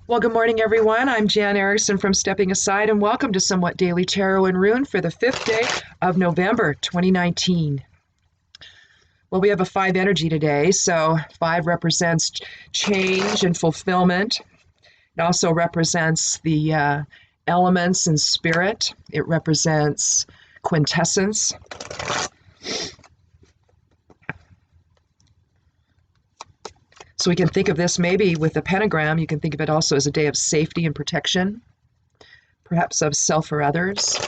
Well, good morning, everyone. I'm Jan Erickson from Stepping Aside, and welcome to Somewhat Daily Tarot and Rune for the 5th day of November 2019. Well, we have a 5 energy today, so 5 represents change and fulfillment. It also represents the elements and spirit. It represents quintessence. So we can think of this maybe with the pentagram. You can think of it also as a day of safety and protection, perhaps of self or others.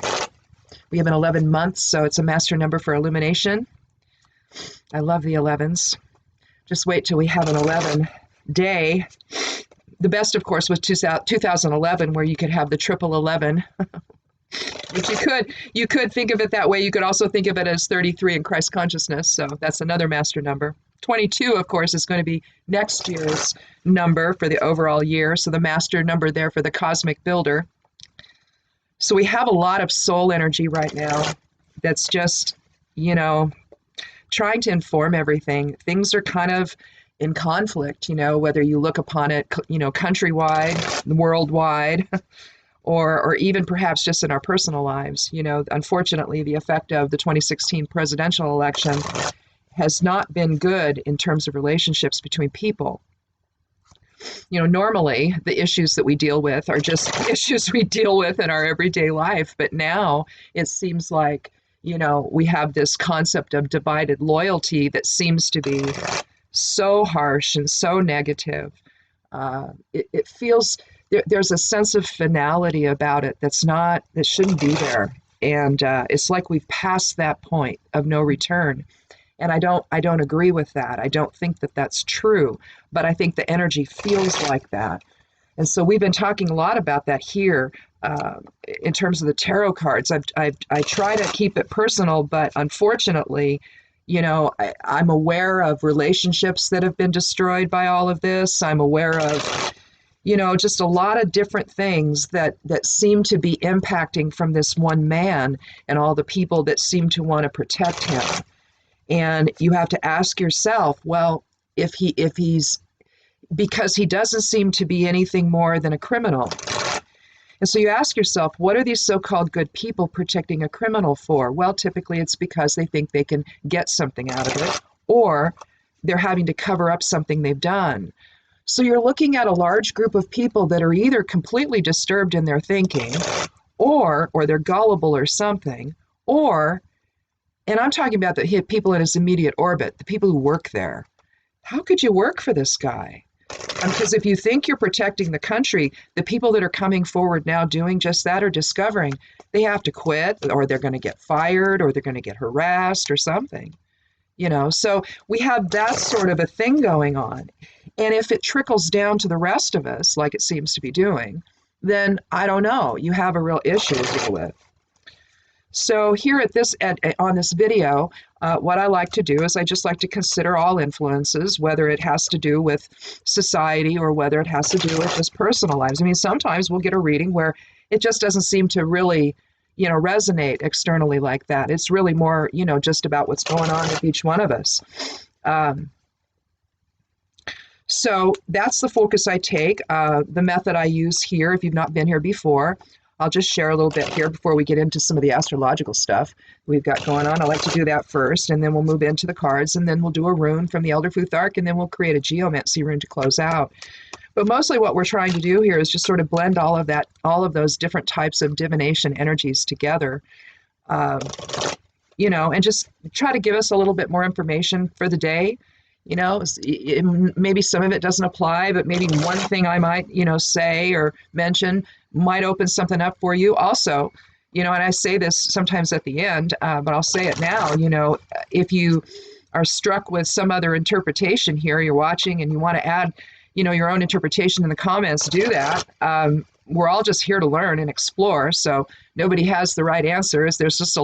We have an 11 months, so it's a master number for illumination. I love the 11s. Just wait till we have an 11 day. The best, of course, was 2011, where you could have the triple 11. Which you could think of it that way. You could also think of it as 33 in Christ consciousness. So that's another master number. 22, of course, is going to be next year's number for the overall year. So the master number there for the cosmic builder. So we have a lot of soul energy right now that's just, trying to inform everything. Things are kind of in conflict, whether you look upon it, countrywide, worldwide, or even perhaps just in our personal lives. Unfortunately, the effect of the 2016 presidential election has not been good in terms of relationships between people. Normally the issues that we deal with are just issues we deal with in our everyday life. But now it seems like, we have this concept of divided loyalty that seems to be so harsh and so negative. It feels there's a sense of finality about it that shouldn't be there. And it's like we've passed that point of no return. And I don't agree with that. I don't think that that's true, but I think the energy feels like that. And so we've been talking a lot about that here in terms of the tarot cards. I try to keep it personal, but unfortunately, I'm aware of relationships that have been destroyed by all of this. I'm aware of, just a lot of different things that seem to be impacting from this one man and all the people that seem to want to protect him. And you have to ask yourself, well, if he's because he doesn't seem to be anything more than a criminal. And so you ask yourself, what are these so-called good people protecting a criminal for? Well, typically it's because they think they can get something out of it, or they're having to cover up something they've done. So you're looking at a large group of people that are either completely disturbed in their thinking, or they're gullible or something, and I'm talking about the people in his immediate orbit, the people who work there. How could you work for this guy? Because if you think you're protecting the country, the people that are coming forward now doing just that are discovering they have to quit, or they're going to get fired, or they're going to get harassed or something. So we have that sort of a thing going on. And if it trickles down to the rest of us, like it seems to be doing, then I don't know, you have a real issue to deal with. So here on this video, what I like to do is I just like to consider all influences, whether it has to do with society or whether it has to do with just personal lives. I mean, sometimes we'll get a reading where it just doesn't seem to really, resonate externally like that. It's really more, just about what's going on with each one of us. So that's the focus I take. The method I use here, if you've not been here before, I'll just share a little bit here before we get into some of the astrological stuff we've got going on. I like to do that first, and then we'll move into the cards, and then we'll do a rune from the Elder Futhark, and then we'll create a geomancy rune to close out. But mostly what we're trying to do here is just sort of blend all of those different types of divination energies together, and just try to give us a little bit more information for the day. Maybe some of it doesn't apply, but maybe one thing I might, say or mention might open something up for you. Also, and I say this sometimes at the end, but I'll say it now, if you are struck with some other interpretation here, you're watching and you want to add, your own interpretation in the comments, do that. We're all just here to learn and explore. So nobody has the right answers. There's just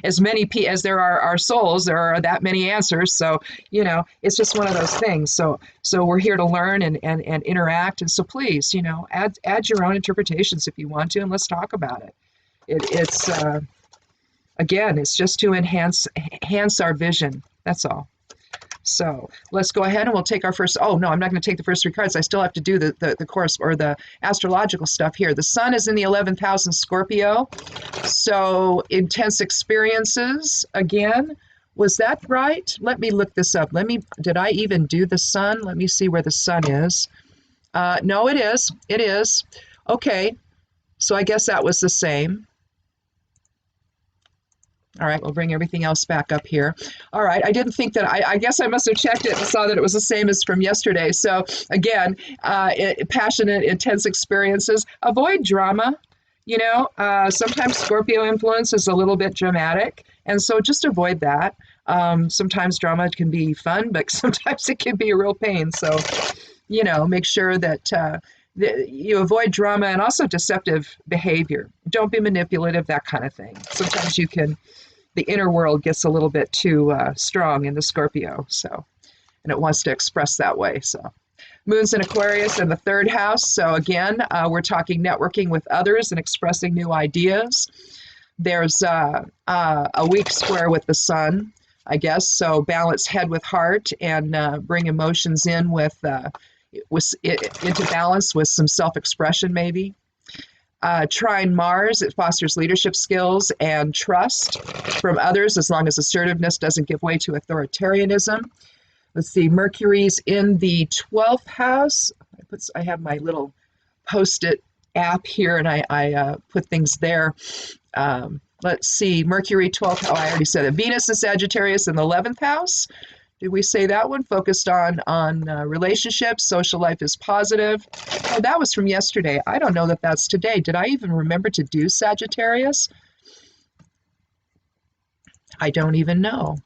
as many as there are our souls, there are that many answers. So, it's just one of those things. So we're here to learn and interact. And so please, add your own interpretations if you want to, and let's talk about it. It's again, it's just to enhance our vision. That's all. So let's go ahead and we'll take our first. Oh no, I'm not going to take the first 3 cards. I still have to do the course or the astrological stuff here. The sun is in the 11th house in Scorpio. So intense experiences again. Was that right? Let me look this up. Did I even do the sun? Let me see where the sun is. No, it is. It is. Okay. So I guess that was the same. All right, we'll bring everything else back up here. All right, I didn't think that, I guess I must have checked it and saw that it was the same as from yesterday. So again, passionate, intense experiences. Avoid drama. Sometimes Scorpio influence is a little bit dramatic, and so just avoid that. Sometimes drama can be fun, but sometimes it can be a real pain. So, make sure that you avoid drama and also deceptive behavior. Don't be manipulative, that kind of thing. Sometimes the inner world gets a little bit too strong in the Scorpio, and it wants to express that way. So, Moon's in Aquarius in the 3rd house. So again, we're talking networking with others and expressing new ideas. There's a weak square with the sun, I guess. So balance head with heart and bring emotions in into balance with some self-expression maybe. Trine Mars, it fosters leadership skills and trust from others as long as assertiveness doesn't give way to authoritarianism. Let's see, Mercury's in the 12th house. I have my little Post-it app here, and I put things there. Let's see, Mercury 12th. Oh, I already said it. Venus and Sagittarius in the 11th house. Did we say that one? Focused on relationships. Social life is positive. Oh, that was from yesterday. I don't know that that's today. Did I even remember to do Sagittarius? I don't even know.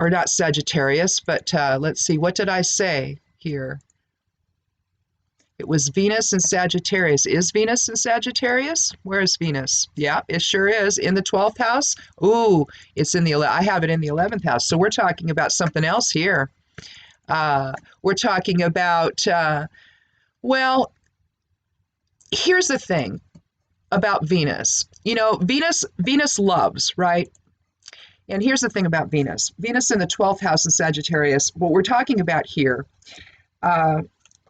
Or not Sagittarius, but let's see, what did I say here? It was Venus and Sagittarius. Is Venus in Sagittarius? Where is Venus? Yeah, it sure is. In the 12th house? Ooh, it's in I have it in the 11th house. So we're talking about something else here. We're talking about, well, here's the thing about Venus. Venus loves, right? And here's the thing about Venus. Venus in the 12th house in Sagittarius, what we're talking about here,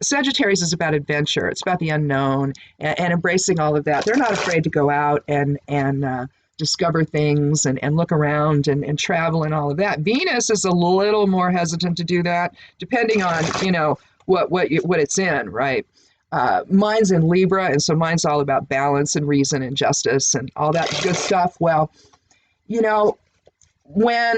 Sagittarius is about adventure. It's about the unknown and embracing all of that. They're not afraid to go out and discover things and look around and travel and all of that. Venus is a little more hesitant to do that, depending on, what it's in, right? Mine's in Libra, and so mine's all about balance and reason and justice and all that good stuff. Well, when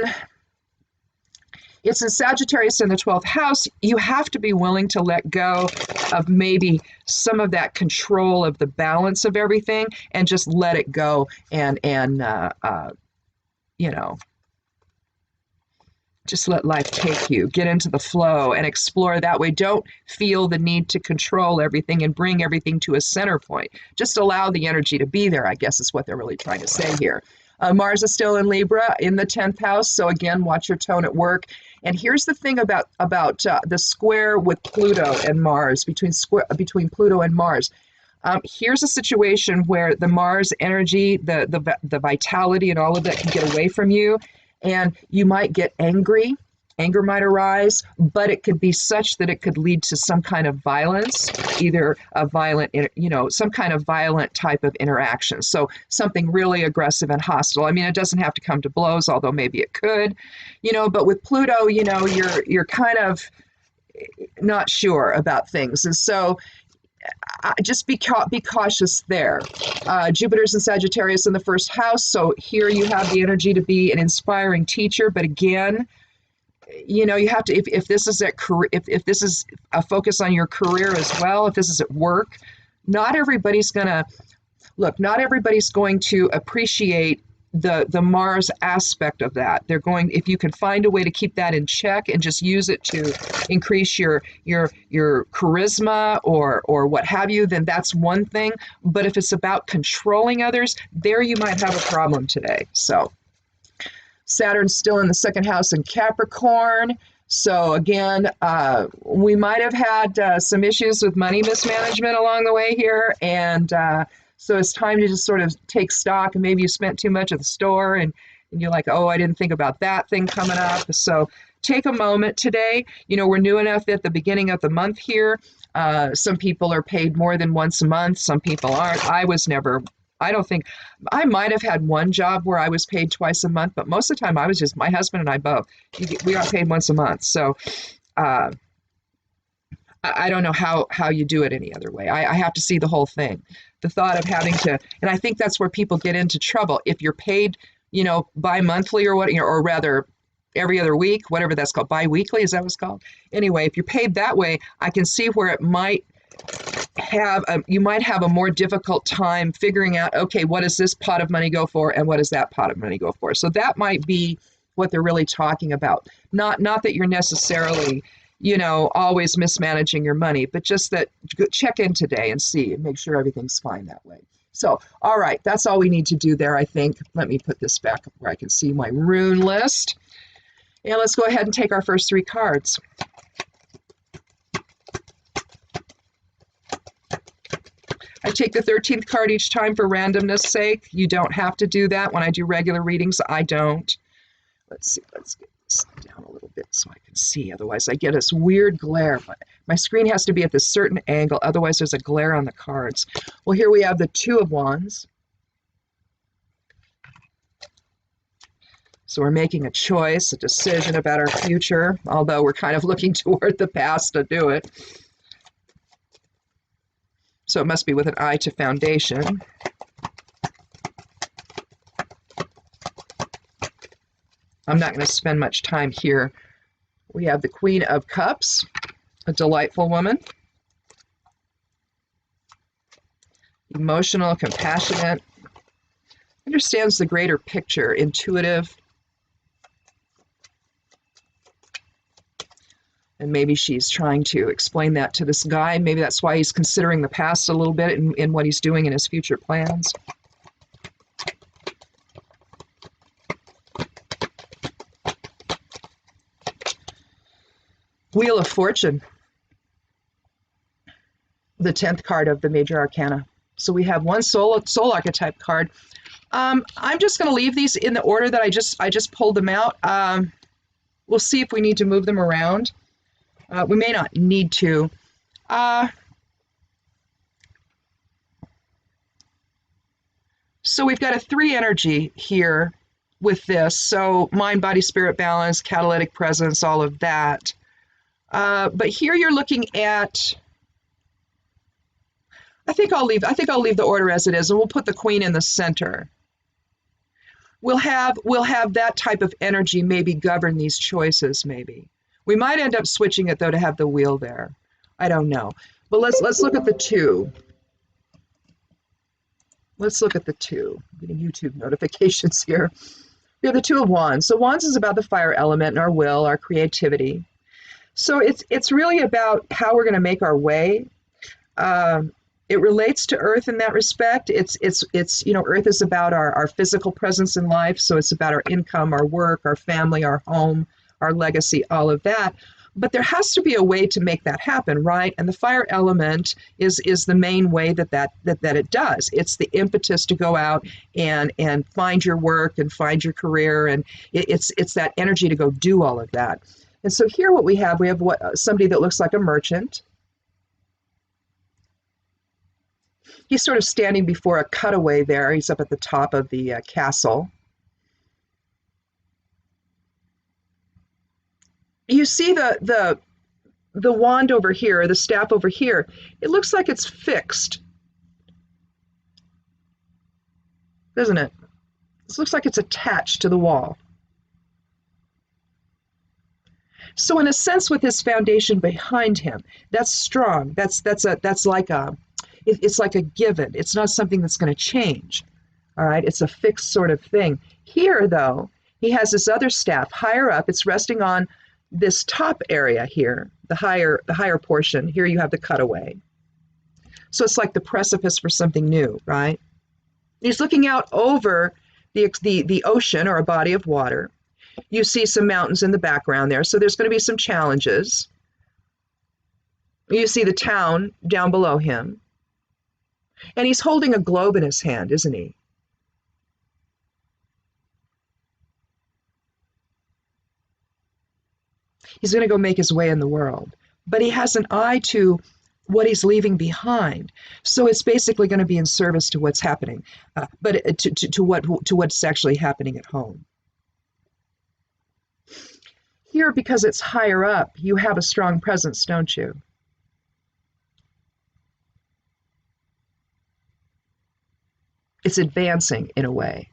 it's in Sagittarius in the 12th house, you have to be willing to let go of maybe some of that control of the balance of everything and just let it go and just let life take you, get into the flow and explore that way. Don't feel the need to control everything and bring everything to a center point. Just allow the energy to be there, I guess is what they're really trying to say here. Mars is still in Libra in the 10th house. So again, watch your tone at work. And here's the thing about the square with Pluto and Mars, between Pluto and Mars. Here's a situation where the Mars energy, the vitality and all of that can get away from you, and you might get angry. Anger might arise, but it could be such that it could lead to some kind of violence, either a violent, some kind of violent type of interaction. So something really aggressive and hostile. I mean, it doesn't have to come to blows, although maybe it could, but with Pluto, you're kind of not sure about things. And so just be cautious there. Jupiter's in Sagittarius in the 1st house. So here you have the energy to be an inspiring teacher, but again, you have to, if this is if this is a focus on your career as well, if this is at work, not everybody's going to appreciate the Mars aspect of that. If you can find a way to keep that in check and just use it to increase your charisma or what have you, then that's one thing. But if it's about controlling others, there you might have a problem today. So Saturn's still in the 2nd house in Capricorn. So again, we might have had some issues with money mismanagement along the way here. And so it's time to just sort of take stock, and maybe you spent too much at the store and and you're like, oh, I didn't think about that thing coming up. So take a moment today. You know, we're new enough at the beginning of the month here. Some people are paid more than once a month. Some people aren't. I don't think, I might have had one job where I was paid twice a month, but most of the time I was just, my husband and I both, we got paid once a month. So I don't know how you do it any other way. I have to see the whole thing. The thought of having to, and I think that's where people get into trouble. If you're paid, you know, bi-monthly or what, you know, or rather every other week, whatever that's called, bi-weekly, is that what it's called? Anyway, if you're paid that way, I can see where it might have you might have a more difficult time figuring out, okay, what does this pot of money go for and what does that pot of money go for? So that might be what they're really talking about. Not that you're necessarily, you know, always mismanaging your money, but just that check in today and see and make sure everything's fine that way. So, all right, that's all we need to do there, I think. Let me put this back up where I can see my rune list. And let's go ahead and take our first 3 cards. I take the 13th card each time for randomness sake. You don't have to do that. When I do regular readings, I don't. Let's see, let's get this down a little bit so I can see. Otherwise, I get this weird glare. My screen has to be at this certain angle. Otherwise, there's a glare on the cards. Well, here we have the 2 of Wands. So we're making a choice, a decision about our future, although we're kind of looking toward the past to do it. So it must be with an eye to foundation. I'm not going to spend much time here. We have the Queen of Cups, a delightful woman. Emotional, compassionate, understands the greater picture, intuitive. And maybe she's trying to explain that to this guy. Maybe that's why he's considering the past a little bit in what he's doing in his future plans. Wheel of Fortune, the 10th card of the major arcana. So we have one soul archetype card. I'm just going to leave these in the order that I just pulled them out. We'll see if we need to move them around. We may not need to. So we've got a 3 energy here with this. So mind, body, spirit balance, catalytic presence, all of that. But here you're looking at, I think I'll leave the order as it is, and we'll put the Queen in the center. We'll have that type of energy maybe govern these choices, maybe. We might end up switching it though to have the wheel there. I don't know. But let's look at the 2. Let's look at the 2. I'm getting YouTube notifications here. We have the 2 of Wands. So Wands is about the fire element and our will, our creativity. So it's really about how we're going to make our way. It relates to Earth in that respect. It's you know, Earth is about our physical presence in life. So it's about our income, our work, our family, our home, our legacy, all of that. But there has to be a way to make that happen, right? And the fire element is the main way that it does. It's the impetus to go out and find your work and find your career, and it's that energy to go do all of that. And so here we have somebody that looks like a merchant. He's sort of standing before a cutaway there. He's up at the top of the castle. You see the wand over here, the staff over here, it looks like it's fixed, doesn't it? This looks like it's attached to the wall. So in a sense, with his foundation behind him, that's strong. It's like a given. It's not something that's going to change. All right, it's a fixed sort of thing. Here, though, he has this other staff higher up. It's resting on this top area here, the higher portion. Here you have the cutaway. So it's like the precipice for something new, right? He's looking out over the ocean or a body of water. You see some mountains in the background there, so there's going to be some challenges. You see the town down below him. And he's holding a globe in his hand, isn't he? He's going to go make his way in the world, but he has an eye to what he's leaving behind. So it's basically going to be in service to what's happening, but to what's actually happening at home. Here, because it's higher up, you have a strong presence, don't you? It's advancing in a way,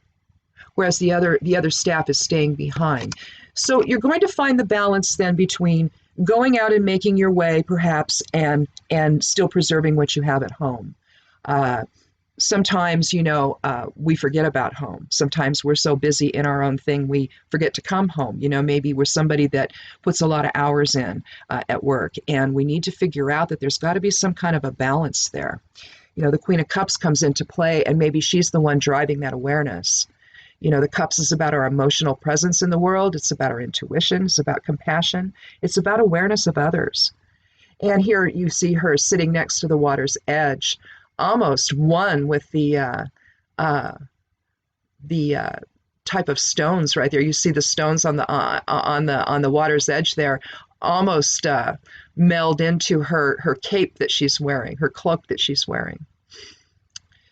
whereas the other staff is staying behind. So you're going to find the balance then between going out and making your way, perhaps, and still preserving what you have at home. Sometimes, we forget about home. Sometimes we're so busy in our own thing, we forget to come home. Maybe we're somebody that puts a lot of hours in at work, and we need to figure out that there's got to be some kind of a balance there. The Queen of Cups comes into play, and maybe she's the one driving that awareness. The Cups is about our emotional presence in the world. It's about our intuition. It's about compassion. It's about awareness of others. And here you see her sitting next to the water's edge, almost one with the type of stones right there. You see the stones on the water's edge there, almost meld into her cape that she's wearing, her cloak that she's wearing.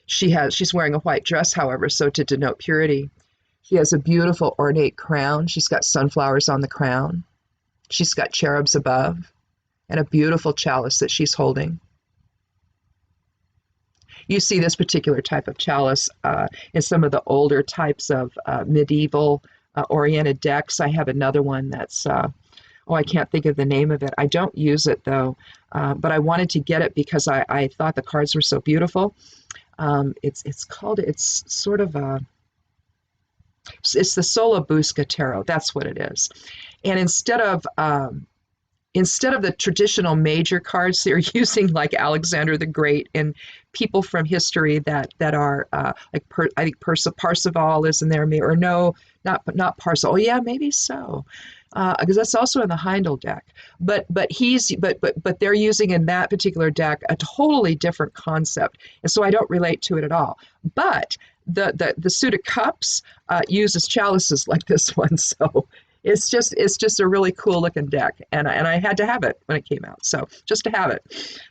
She's wearing a white dress, however, so to denote purity. She has a beautiful ornate crown. She's got sunflowers on the crown. She's got cherubs above, and a beautiful chalice that she's holding. You see this particular type of chalice in some of the older types of medieval oriented decks. I have another one that's, I can't think of the name of it. I don't use it though, but I wanted to get it because I thought the cards were so beautiful. It's sort of it's the Solabusca Tarot. That's what it is. And instead of the traditional major cards, they're using like Alexander the Great and people from history that are I think Parzival is in there, or no, not Parzival. Oh yeah, maybe so, because that's also in the Heindel deck. But they're using in that particular deck a totally different concept, and so I don't relate to it at all. But the suit of cups uses chalices like this one, so. It's just a really cool looking deck, and I had to have it when it came out, so just to have it.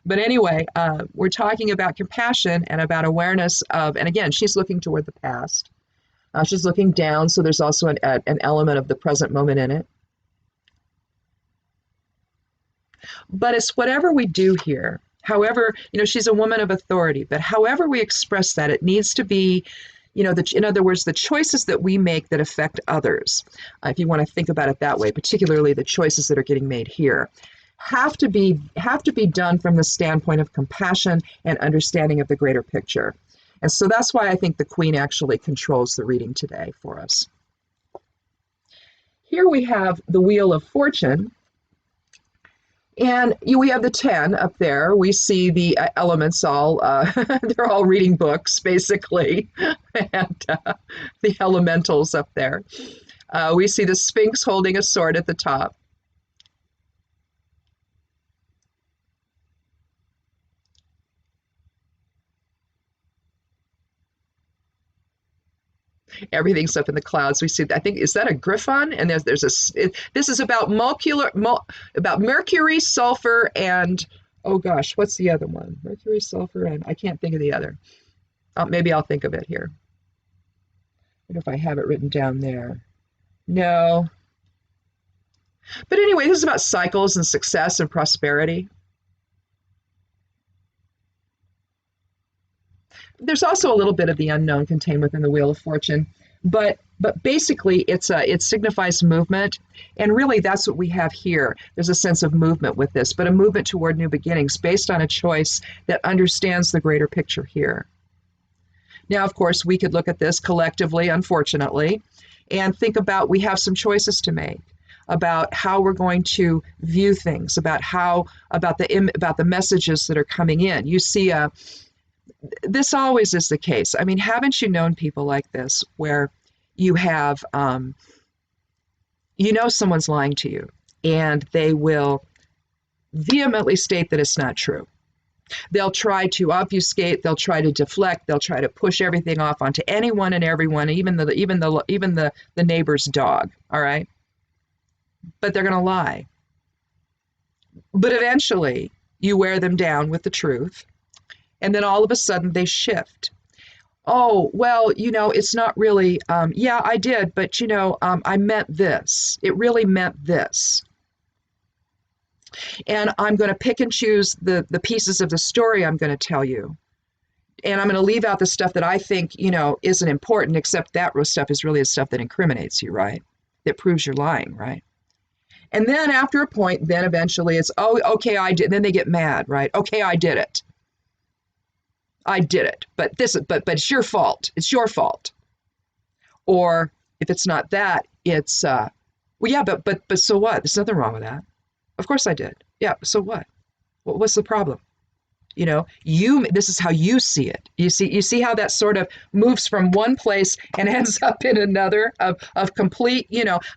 But anyway, we're talking about compassion and about awareness of, and again, she's looking toward the past. She's looking down, so there's also an element of the present moment in it. But it's whatever we do here. However, she's a woman of authority, but however we express that, it needs to be in other words, the choices that we make that affect others, if you want to think about it that way, particularly the choices that are getting made here, have to be done from the standpoint of compassion and understanding of the greater picture. And so that's why I think the Queen actually controls the reading today for us. Here we have the Wheel of Fortune. And we have the 10 up there. We see the elements all, they're all reading books, basically, and the elementals up there. We see the Sphinx holding a sword at the top. Everything's up in the clouds. We see, I think, is that a griffon? And this is about about Mercury, sulfur, and, oh gosh, what's the other one? Mercury, sulfur, and I can't think of the other. Maybe I'll think of it here. I wonder if I have it written down there. No. But anyway, this is about cycles and success and prosperity. There's also a little bit of the unknown contained within the Wheel of Fortune, but basically it signifies movement, and really that's what we have here. There's a sense of movement with this, but a movement toward new beginnings based on a choice that understands the greater picture here. Now, of course, we could look at this collectively, unfortunately, and think about we have some choices to make about how we're going to view things, about the messages that are coming in. You see this always is the case. I mean, haven't you known people like this where you have, someone's lying to you and they will vehemently state that it's not true. They'll try to obfuscate, they'll try to deflect, they'll try to push everything off onto anyone and everyone, even the neighbor's dog, all right? But they're going to lie. But eventually you wear them down with the truth, and then all of a sudden they shift. Oh, well, it's not really, yeah, I did, but I meant this. It really meant this. And I'm going to pick and choose the pieces of the story I'm going to tell you. And I'm going to leave out the stuff that I think, isn't important, except that stuff is really the stuff that incriminates you, right? That proves you're lying, right? And then after a point, then eventually it's, oh, okay, I did. And then they get mad, right? Okay, I did it. I did it. But it's your fault. It's your fault. Or if it's not that, it's well, yeah, but so what? There's nothing wrong with that. Of course I did. Yeah, so what? What's the problem? This is how you see it. You see how that sort of moves from one place and ends up in another of complete,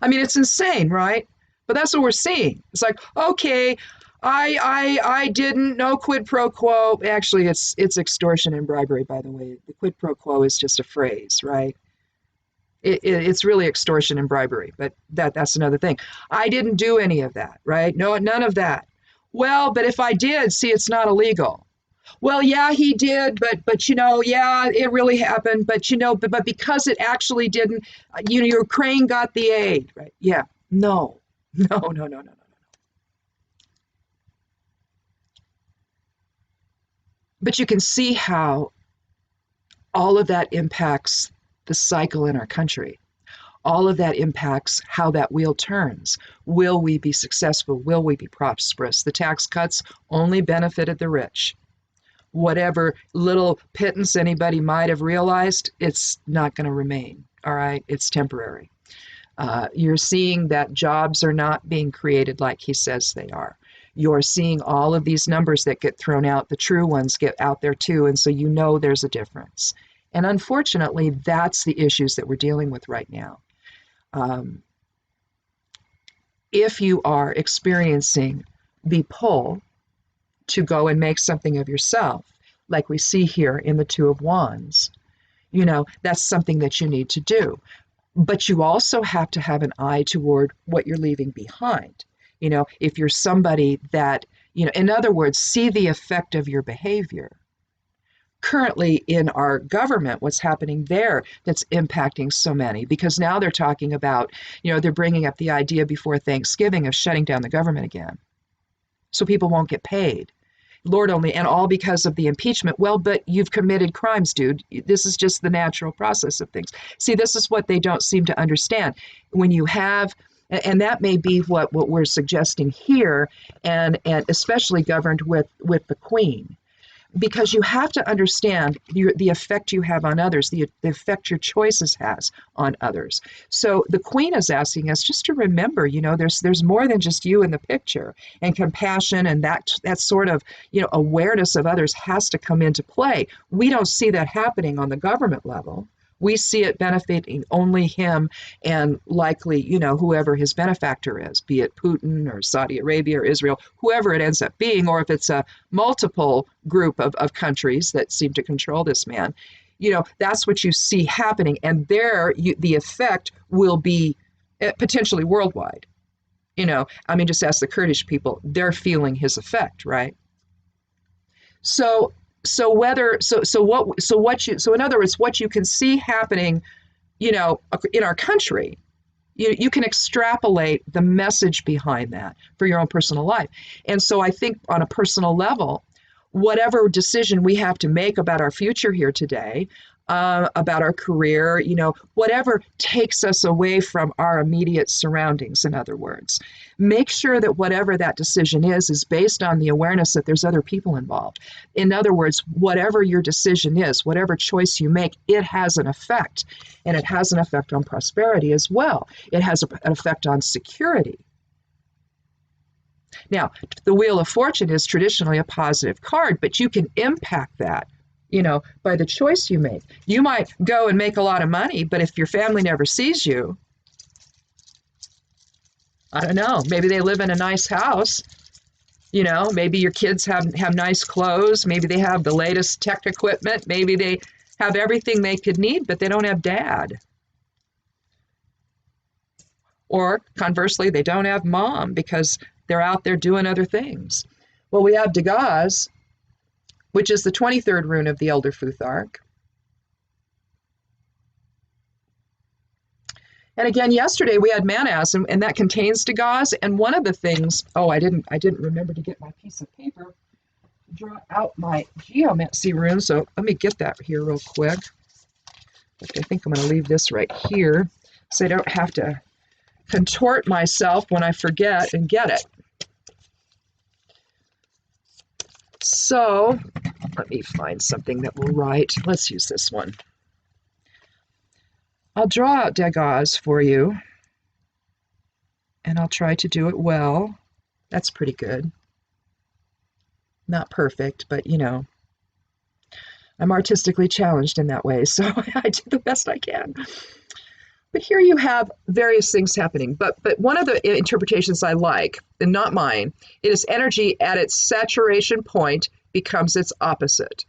I mean, it's insane, right? But that's what we're seeing. It's like, okay, I didn't, no quid pro quo. Actually, it's extortion and bribery, by the way. The quid pro quo is just a phrase, right? It's really extortion and bribery, but that's another thing. I didn't do any of that, right? No, none of that. Well, but if I did, see, it's not illegal. Well, yeah, he did, but yeah, it really happened, but because it actually didn't, Ukraine got the aid, right? Yeah, no. But you can see how all of that impacts the cycle in our country. All of that impacts how that wheel turns. Will we be successful? Will we be prosperous? The tax cuts only benefited the rich. Whatever little pittance anybody might have realized, it's not going to remain, all right? It's temporary. You're seeing that jobs are not being created like he says they are. You're seeing all of these numbers that get thrown out, the true ones get out there too, and so there's a difference. And unfortunately, that's the issues that we're dealing with right now. If you are experiencing the pull to go and make something of yourself, like we see here in the Two of Wands, that's something that you need to do. But you also have to have an eye toward what you're leaving behind. If you're somebody that, in other words, see the effect of your behavior. Currently in our government, what's happening there that's impacting so many, because now they're talking about, they're bringing up the idea before Thanksgiving of shutting down the government again. So people won't get paid. Lord only, and all because of the impeachment. Well, but you've committed crimes, dude. This is just the natural process of things. See, this is what they don't seem to understand. When you have, and that may be what we're suggesting here, and especially governed with the Queen. Because you have to understand the effect you have on others, the effect your choices has on others. So the Queen is asking us just to remember, there's more than just you in the picture, and compassion and that sort of, awareness of others has to come into play. We don't see that happening on the government level. We see it benefiting only him and likely, whoever his benefactor is, be it Putin or Saudi Arabia or Israel, whoever it ends up being, or if it's a multiple group of countries that seem to control this man, that's what you see happening. And there, the effect will be potentially worldwide. Just ask the Kurdish people, they're feeling his effect, right? So in other words, what you can see happening, in our country, you can extrapolate the message behind that for your own personal life. And so I think on a personal level, whatever decision we have to make about our future here today, about our career, whatever takes us away from our immediate surroundings, in other words, make sure that whatever that decision is based on the awareness that there's other people involved. In other words, whatever your decision is, whatever choice you make, it has an effect, and it has an effect on prosperity as well. It has an effect on security. Now, the Wheel of Fortune is traditionally a positive card, but you can impact that, by the choice you make. You might go and make a lot of money, but if your family never sees you, I don't know, maybe they live in a nice house, maybe your kids have nice clothes, maybe they have the latest tech equipment, maybe they have everything they could need, but they don't have dad. Or conversely, they don't have mom because They're out there doing other things. Well, we have Dagaz, which is the 23rd rune of the Elder Futhark. And again, yesterday we had Manaz, and that contains Dagaz. And one of the things, oh, I didn't remember to get my piece of paper, draw out my geomancy rune. So let me get that here real quick. I think I'm going to leave this right here so I don't have to contort myself when I forget and get it. So let me find something that will write. Let's use this one. I'll draw out Dagaz for you, and I'll try to do it well. That's pretty good. Not perfect, but you know, I'm artistically challenged in that way, so I do the best I can. But here you have various things happening. But one of the interpretations I like, and not mine, it is energy at its saturation point becomes its opposite.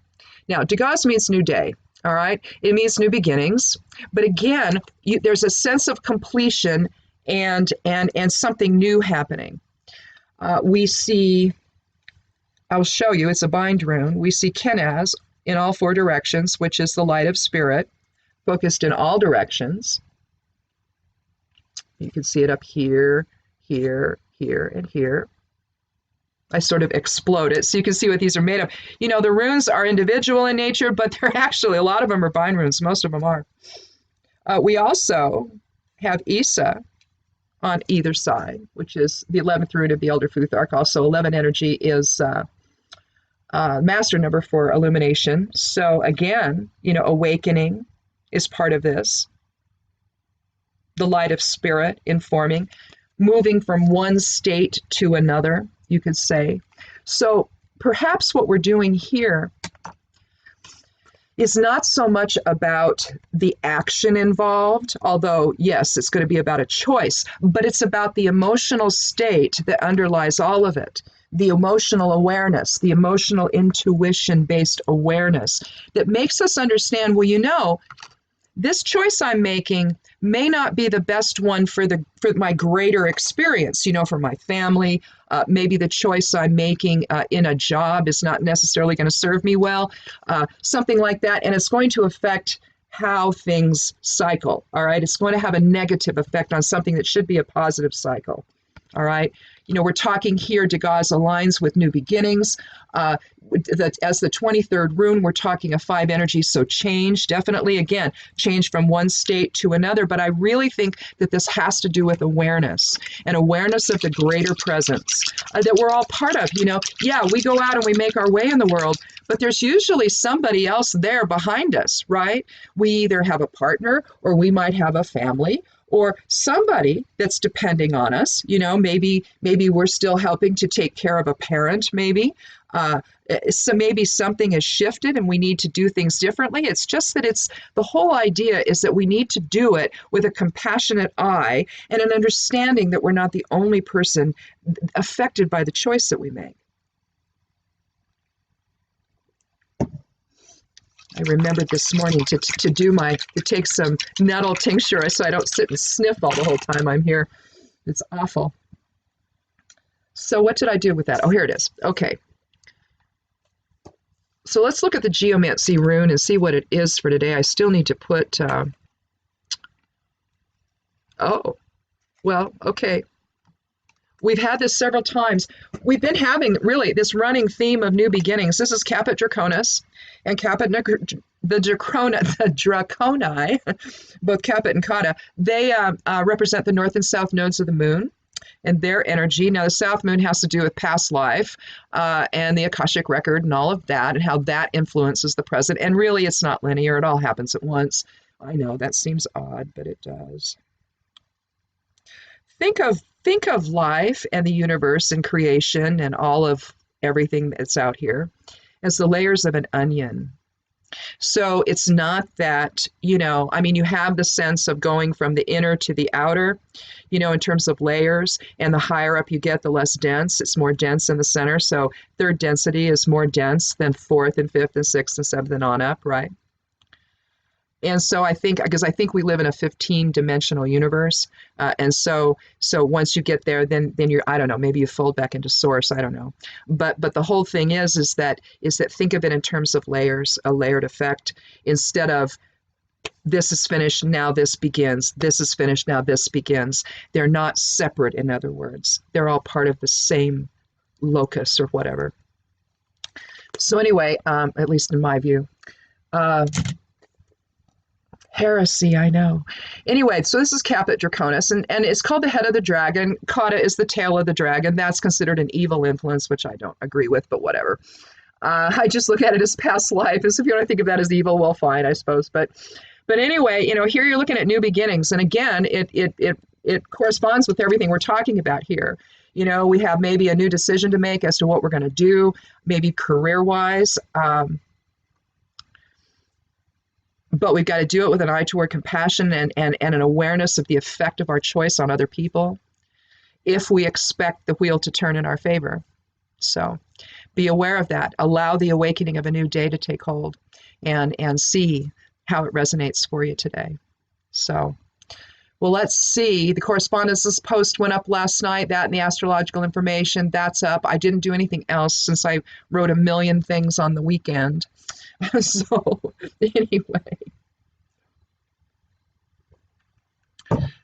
Now, Dagaz means new day. All right, it means new beginnings, but again, there's a sense of completion and something new happening. We see, I'll show you, it's a bind rune. We see Kenaz in all four directions, which is the light of spirit, focused in all directions. You can see it up here, here, here, and here. I sort of explode it so you can see what these are made of. You know, the runes are individual in nature, but they're actually, a lot of them are bind runes. Most of them are. We also have Isa on either side, which is the 11th rune of the Elder Futhark. Also, 11 energy is master number for illumination. So again, you know, awakening is part of this. The light of spirit informing, moving from one state to another, you could say. So perhaps what we're doing here is not so much about the action involved, although yes, it's going to be about a choice, but it's about the emotional state that underlies all of it. The emotional awareness, the emotional intuition-based awareness that makes us understand, well, you know, this choice I'm making may not be the best one for my greater experience, you know, for my family. Maybe the choice I'm making in a job is not necessarily going to serve me well, something like that. And it's going to affect how things cycle, all right? It's going to have a negative effect on something that should be a positive cycle, all right? You know, we're talking here, Dagaz aligns with new beginnings. As the 23rd rune, we're talking a 5 energy, so change, definitely, again, change from one state to another. But I really think that this has to do with awareness, and awareness of the greater presence that we're all part of. You know, yeah, we go out and we make our way in the world, but there's usually somebody else there behind us, right? We either have a partner, or we might have a family, or somebody that's depending on us. You know, maybe we're still helping to take care of a parent, maybe. So maybe something has shifted and we need to do things differently. It's just that the whole idea is that we need to do it with a compassionate eye and an understanding that we're not the only person affected by the choice that we make. I remembered this morning to take some nettle tincture so I don't sit and sniff all the whole time I'm here. It's awful. So what did I do with that? Oh, here it is. Okay. So let's look at the geomancy rune and see what it is for today. I still need to put, oh, well, okay. We've had this several times. We've been having really this running theme of new beginnings. This is Caput Draconis and Caput the Draconi, both Caput and Kata. They represent the north and south nodes of the moon and their energy. Now, the south moon has to do with past life and the Akashic record and all of that, and how that influences the present. And really, it's not linear. It all happens at once. I know that seems odd, but it does. Think of life and the universe and creation and all of everything that's out here as the layers of an onion. So it's not that, you know, I mean, you have the sense of going from the inner to the outer, you know, in terms of layers, and the higher up you get, the less dense. It's more dense in the center. So third density is more dense than fourth and fifth and sixth and seventh and on up, right? And so I think, because I think we live in a 15-dimensional universe, and so once you get there, then you're, I don't know, maybe you fold back into source. I don't know, but the whole thing is that think of it in terms of layers, a layered effect, instead of this is finished, now this begins. This is finished, now this begins. They're not separate. In other words, they're all part of the same locus or whatever. So anyway, at least in my view. Uh, Heresy, I know. Anyway, so this is Caput Draconis, and it's called the head of the dragon. Kata is the tail of the dragon. That's considered an evil influence, which I don't agree with, but whatever. I just look at it as past life. As if you don't think of that as evil, well, fine, I suppose. But anyway, here you're looking at new beginnings, and again, it corresponds with everything we're talking about here. We have maybe a new decision to make as to what we're going to do, maybe career-wise. But we've got to do it with an eye toward compassion and an awareness of the effect of our choice on other people if we expect the wheel to turn in our favor. So be aware of that. Allow the awakening of a new day to take hold and see how it resonates for you today. So, well, let's see. The correspondences post went up last night. That and the astrological information, that's up. I didn't do anything else since I wrote a million things on the weekend. So anyway,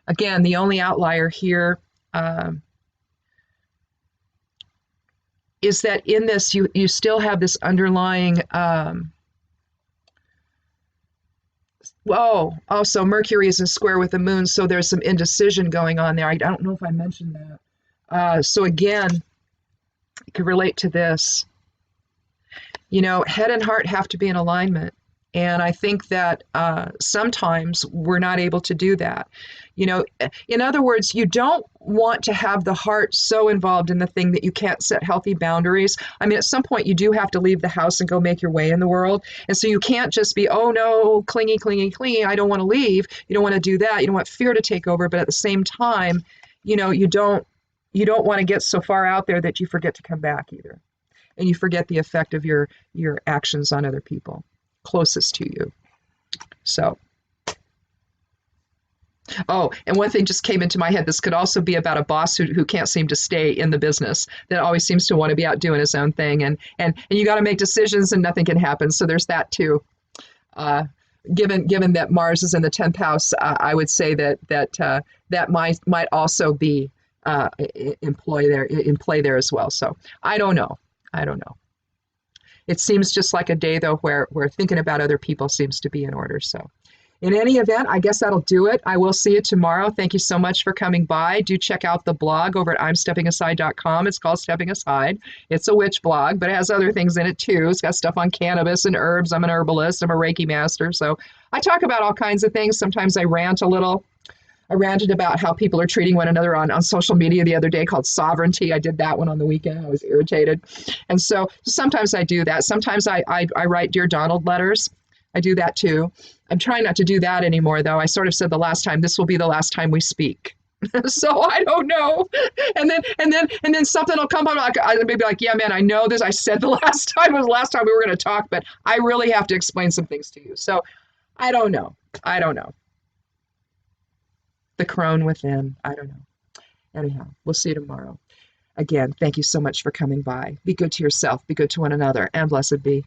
again, the only outlier here is that in this, you still have this underlying, also Mercury is in square with the moon, so there's some indecision going on there. I don't know if I mentioned that. So again, it could relate to this. Head and heart have to be in alignment. And I think that sometimes we're not able to do that. In other words, you don't want to have the heart so involved in the thing that you can't set healthy boundaries. I mean, at some point you do have to leave the house and go make your way in the world. And so you can't just be, oh no, clingy, clingy, clingy, I don't want to leave. You don't want to do that. You don't want fear to take over. But at the same time, you don't want to get so far out there that you forget to come back either. And you forget the effect of your actions on other people closest to you. So, and one thing just came into my head. This could also be about a boss who can't seem to stay in the business, that always seems to want to be out doing his own thing. And you got to make decisions and nothing can happen. So there's that too. Given that Mars is in the 10th house, I would say that might also be in play there as well. So I don't know. It seems just like a day, though, where thinking about other people seems to be in order. So in any event, I guess that'll do it. I will see you tomorrow. Thank you so much for coming by. Do check out the blog over at imsteppingaside.com. It's called Stepping Aside. It's a witch blog, but it has other things in it, too. It's got stuff on cannabis and herbs. I'm an herbalist. I'm a Reiki master. So I talk about all kinds of things. Sometimes I rant a little. I ranted about how people are treating one another on social media the other day, called sovereignty. I did that one on the weekend. I was irritated. And so sometimes I do that. Sometimes I write Dear Donald letters. I do that too. I'm trying not to do that anymore, though. I sort of said the last time, this will be the last time we speak. So I don't know. And then something will come up. I'll be like, yeah, man, I know this. I said the last time was the last time we were going to talk, but I really have to explain some things to you. So I don't know. The crone within. I don't know. Anyhow, we'll see you tomorrow. Again, thank you so much for coming by. Be good to yourself. Be good to one another. And blessed be.